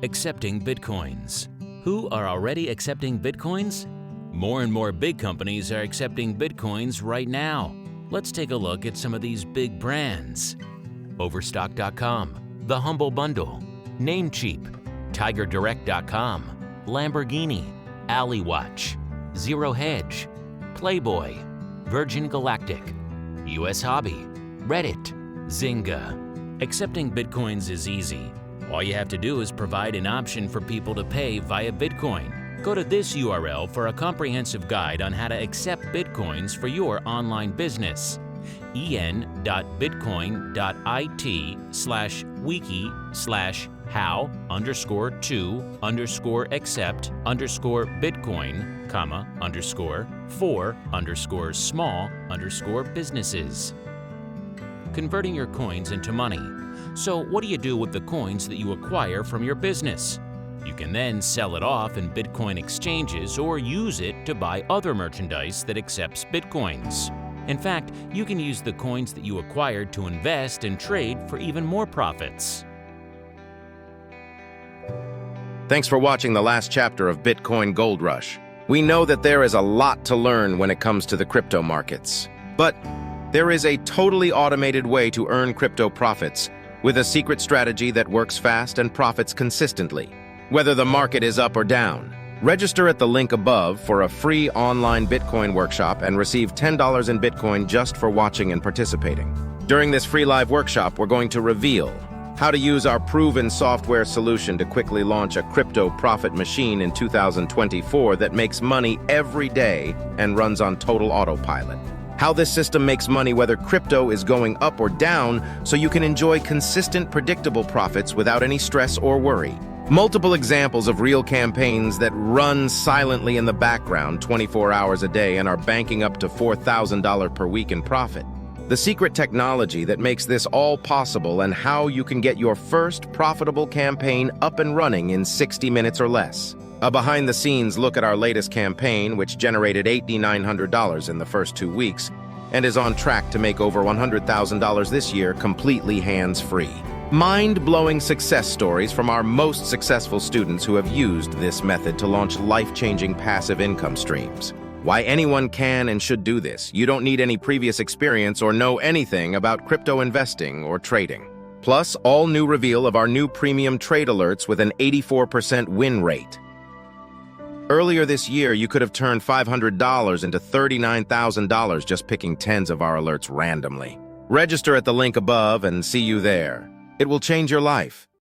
Accepting Bitcoins. Who are already accepting Bitcoins? More and more big companies are accepting Bitcoins right now. Let's take a look at some of these big brands. Overstock.com, The Humble Bundle, Namecheap, TigerDirect.com, Lamborghini, AlleyWatch, Zero Hedge, Playboy, Virgin Galactic, US Hobby, Reddit, Zynga. Accepting Bitcoins is easy. All you have to do is provide an option for people to pay via Bitcoin. Go to this URL for a comprehensive guide on how to accept Bitcoins for your online business. en.bitcoin.it/wiki/how_to_accept_for_small_businesses. Converting your coins into money. So what do you do with the coins that you acquire from your business? You can then sell it off in Bitcoin exchanges or use it to buy other merchandise that accepts Bitcoins. In fact, you can use the coins that you acquired to invest and trade for even more profits. Thanks for watching the last chapter of Bitcoin Gold Rush. We know that there is a lot to learn when it comes to the crypto markets. But there is a totally automated way to earn crypto profits with a secret strategy that works fast and profits consistently, whether the market is up or down. Register at the link above for a free online Bitcoin workshop and receive $10 in Bitcoin just for watching and participating. During this free live workshop, we're going to reveal how to use our proven software solution to quickly launch a crypto profit machine in 2024 that makes money every day and runs on total autopilot. How this system makes money whether crypto is going up or down, so you can enjoy consistent, predictable profits without any stress or worry. Multiple examples of real campaigns that run silently in the background 24 hours a day and are banking up to $4,000 per week in profit. The secret technology that makes this all possible and how you can get your first profitable campaign up and running in 60 minutes or less. A behind-the-scenes look at our latest campaign, which generated $8,900 in the first 2 weeks and is on track to make over $100,000 this year completely hands-free. Mind-blowing success stories from our most successful students who have used this method to launch life-changing passive income streams. Why anyone can and should do this. You don't need any previous experience or know anything about crypto investing or trading. Plus, all new reveal of our new premium trade alerts with an 84% win rate. Earlier this year, you could have turned $500 into $39,000 just picking tens of our alerts randomly. Register at the link above and see you there. It will change your life.